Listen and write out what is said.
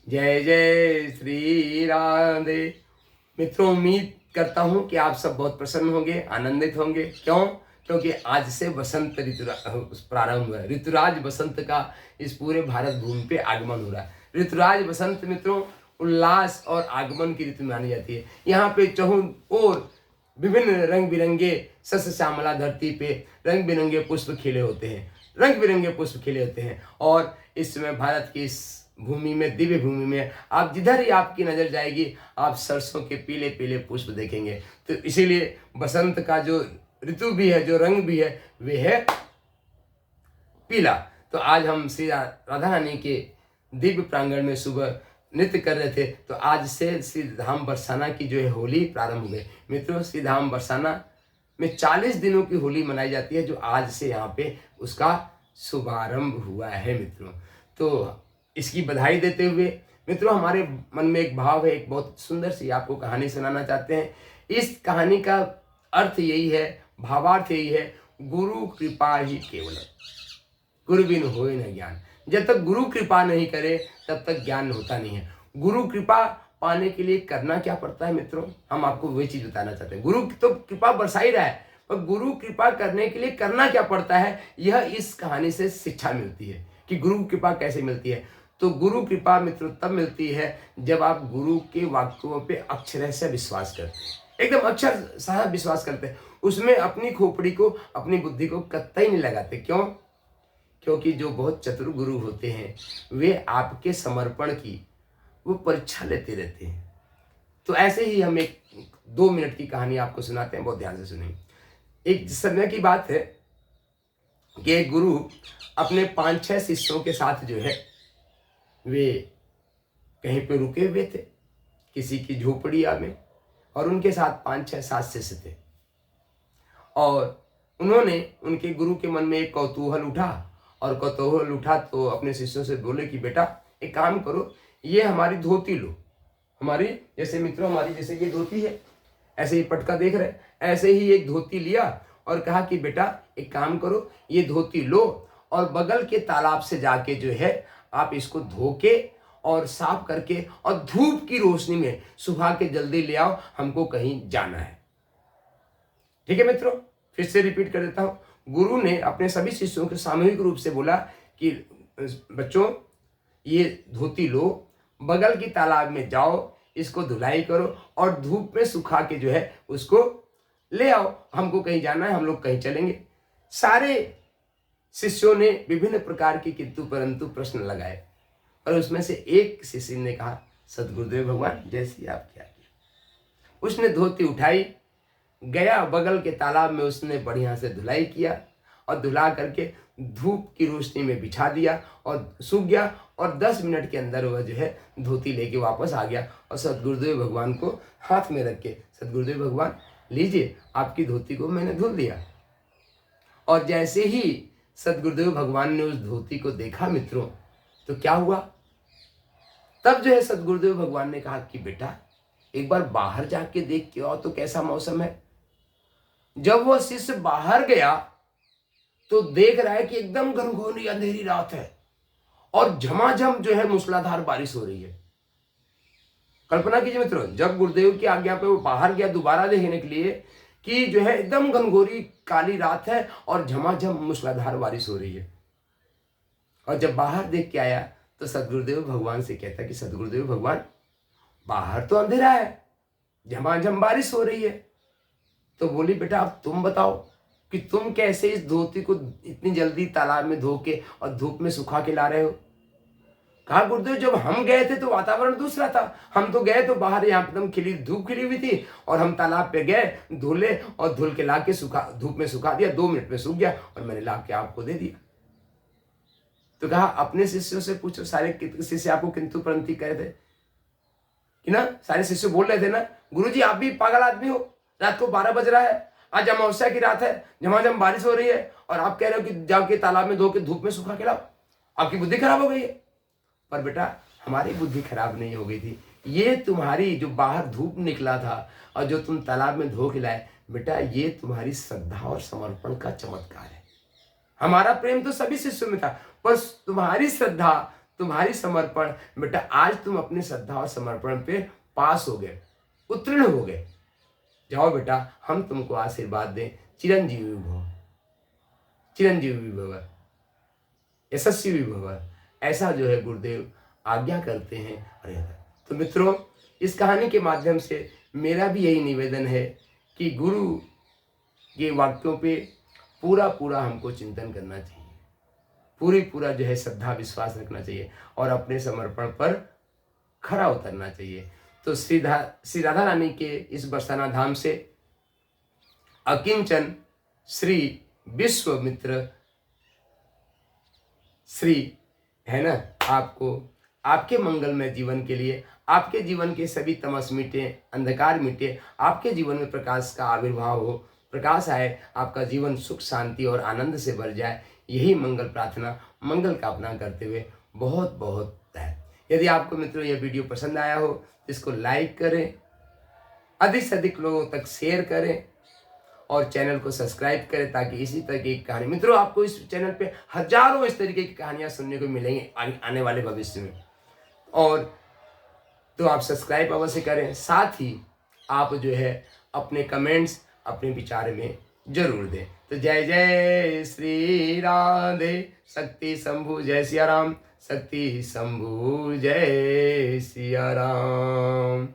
जय जय श्री राधे। मित्रों, उम्मीद करता हूं कि आप सब बहुत प्रसन्न होंगे, आनंदित होंगे। क्यों? क्योंकि आज से बसंत ऋतु प्रारंभ हुआ है। ऋतुराज बसंत का इस पूरे भारत भूमि पे आगमन हो रहा है। ऋतुराज बसंत मित्रों उल्लास और आगमन की ऋतु मानी जाती है। यहाँ पे चहुं ओर विभिन्न रंग बिरंगे सस्य श्यामला धरती पे रंग बिरंगे पुष्प खिले होते हैं, रंग बिरंगे पुष्प खिले होते हैं। और इस समय भारत की इस भूमि में, दिव्य भूमि में, आप जिधर ही आपकी नजर जाएगी आप सरसों के पीले पीले पुष्प देखेंगे। तो इसीलिए बसंत का जो ऋतु भी है, जो रंग भी है, वे है पीला। तो आज हम श्री राधा रानी के दिव्य प्रांगण में सुबह नृत्य कर रहे थे। तो आज से श्री धाम बरसाना की जो है होली प्रारंभ हो गई। मित्रों, श्री धाम बरसाना में 40 दिनों की होली मनाई जाती है, जो आज से यहाँ पे उसका शुभारंभ हुआ है। मित्रों, तो इसकी बधाई देते हुए मित्रों, हमारे मन में एक भाव है, एक बहुत सुंदर सी आपको कहानी सुनाना चाहते हैं। इस कहानी का अर्थ यही है, भावार्थ यही है, गुरु कृपा ही केवल, गुरु बिन होए न ज्ञान। जब तक गुरु कृपा नहीं करे तब तक ज्ञान होता नहीं है। गुरु कृपा पाने के लिए करना क्या पड़ता है मित्रों, हम आपको वही चीज बताना चाहते हैं। गुरु तो कृपा बरसा ही रहा है, पर गुरु कृपा करने के लिए करना क्या पड़ता है, यह इस कहानी से शिक्षा मिलती है कि गुरु कृपा कैसे मिलती है। तो गुरु कृपा मित्रों तब मिलती है जब आप गुरु के वाक्यों पे अक्षरशः से विश्वास करते हैं, एकदम अक्षर सह विश्वास करते हैं, उसमें अपनी खोपड़ी को, अपनी बुद्धि को कतई नहीं लगाते। क्यों? क्योंकि जो बहुत चतुर गुरु होते हैं वे आपके समर्पण की वो परीक्षा लेते रहते हैं। तो ऐसे ही हम एक 2 मिनट की कहानी आपको सुनाते हैं, बहुत ध्यान से सुनिए। एक समय की बात है कि एक गुरु अपने 5-6 शिष्यों के साथ जो है वे कहीं पे रुके हुए थे, किसी की झोपड़िया में, और उनके साथ 5-6-7 शिष्य थे। और उन्होंने, उनके गुरु के मन में एक कौतूहल उठा, और कौतूहल उठा तो अपने शिष्यों से बोले कि बेटा एक काम करो, ये हमारी धोती लो, हमारी जैसे मित्रों, हमारी जैसे ये धोती है, ऐसे ही पटका देख रहे, ऐसे ही एक धोती लिया और कहा कि बेटा एक काम करो, ये धोती लो और बगल के तालाब से जाके जो है आप इसको धो के और साफ करके और धूप की रोशनी में सुबह के जल्दी ले आओ, हमको कहीं जाना है। ठीक है मित्रों, फिर से रिपीट कर देता हूं। गुरु ने अपने सभी शिष्यों को सामूहिक रूप से बोला कि बच्चों ये धोती लो, बगल की तालाब में जाओ, इसको धुलाई करो और धूप में सुखा के जो है उसको ले आओ, हमको कहीं जाना है, हम लोग कहीं चलेंगे। सारे शिष्यों ने विभिन्न प्रकार की किंतु परंतु प्रश्न लगाए, और उसमें से एक शिष्य ने कहा, सदगुरुदेव भगवान जैसी आपकी आज्ञा। उसने धोती उठाई, गया बगल के तालाब में, उसने बढ़िया से धुलाई किया और धुला करके धूप की रोशनी में बिछा दिया और सूख गया, और 10 मिनट के अंदर वह जो है धोती लेके वापस आ गया और सदगुरुदेव भगवान को हाथ में रख के, सदगुरुदेव भगवान लीजिए आपकी धोती को मैंने धुल दिया। और जैसे ही सदगुरुदेव भगवान ने उस धोती को देखा मित्रों, तो क्या हुआ, तब जो है सदगुरुदेव भगवान ने कहा कि बेटा एक बार बाहर जाके देख के आओ तो कैसा मौसम है। जब वह शिष्य बाहर गया तो देख रहा है कि एकदम घनघोरी अंधेरी रात है और झमाझम जो है मूसलाधार बारिश हो रही है। कल्पना कीजिए मित्रों, जब गुरुदेव की आज्ञा पे वो बाहर गया दोबारा देखने के लिए कि जो है एकदम घनघोरी काली रात है और झमाझम मूसलाधार बारिश हो रही है। और जब बाहर देख के आया तो सदगुरुदेव भगवान से कहता कि सदगुरुदेव भगवान बाहर तो अंधेरा है, झमाझम बारिश हो रही है। तो बोली बेटा अब तुम बताओ कि तुम कैसे इस धोती को इतनी जल्दी तालाब में धो के और धूप में सुखा के ला रहे हो। कहा गुरुदेव जब हम गए थे तो वातावरण दूसरा था, हम तो गए तो बाहर यहाँ एकदम खिली धूप खिली हुई थी, और हम तालाब पे गए, धुले और धुल के ला के सुखा, धूप में सुखा दिया, 2 मिनट में सूख गया और मैंने ला के आपको दे दिया। तो कहा अपने शिष्यों से पूछो, सारे शिष्य आपको किंतु परंतु कह थे कि ना, सारे शिष्य बोल रहे थे ना, गुरुजी आप भी पागल आदमी हो, रात को 12 बज रहा है, आज अमावस्या की रात है, झमाझम बारिश हो रही है, और आप कह रहे हो कि जाके तालाब में धो के धूप में सुखा के लाओ, आपकी बुद्धि खराब हो गई है। पर बेटा हमारी बुद्धि खराब नहीं हो गई थी, ये तुम्हारी जो बाहर धूप निकला था और जो तुम तालाब में धो के लाए, बेटा ये तुम्हारी श्रद्धा और समर्पण का चमत्कार है। हमारा प्रेम तो सभी शिष्यों में था, पर तुम्हारी श्रद्धा, तुम्हारी समर्पण बेटा, आज तुम अपनी श्रद्धा और समर्पण पे पास हो गए, उत्तीर्ण हो गए। जाओ बेटा, हम तुमको आशीर्वाद दें, चिरंजीवी भव, चिरंजीवी भव, यशस्वी भव, ऐसा जो है गुरुदेव आज्ञा करते हैं। अरे तो मित्रों, इस कहानी के माध्यम से मेरा भी यही निवेदन है कि गुरु के वाक्यों पे पूरा पूरा हमको चिंतन करना चाहिए, पूरा जो है श्रद्धा विश्वास रखना चाहिए और अपने समर्पण पर खरा उतरना चाहिए। तो श्री राधा रानी के इस बरसाना धाम से अकिंचन श्री विश्वामित्र श्री है ना, आपको आपके मंगलमय जीवन के लिए, आपके जीवन के सभी तमस मिटे, अंधकार मिटे, आपके जीवन में प्रकाश का आविर्भाव हो, प्रकाश आए, आपका जीवन सुख शांति और आनंद से भर जाए, यही मंगल प्रार्थना, मंगल कामना करते हुए बहुत बहुत है। यदि आपको मित्रों यह वीडियो पसंद आया हो तो इसको लाइक करें, अधिक से अधिक लोगों तक शेयर करें और चैनल को सब्सक्राइब करें, ताकि इसी तरह की कहानी मित्रों आपको इस चैनल पे हजारों इस तरीके की कहानियां सुनने को मिलेंगी आने वाले भविष्य में। और तो आप सब्सक्राइब अवश्य करें, साथ ही आप जो है अपने कमेंट्स, अपने विचार में जरूर दें। तो जय जय श्री राधे, शक्ति शंभु जय सिया राम, शक्ति शंभु जय सिया राम।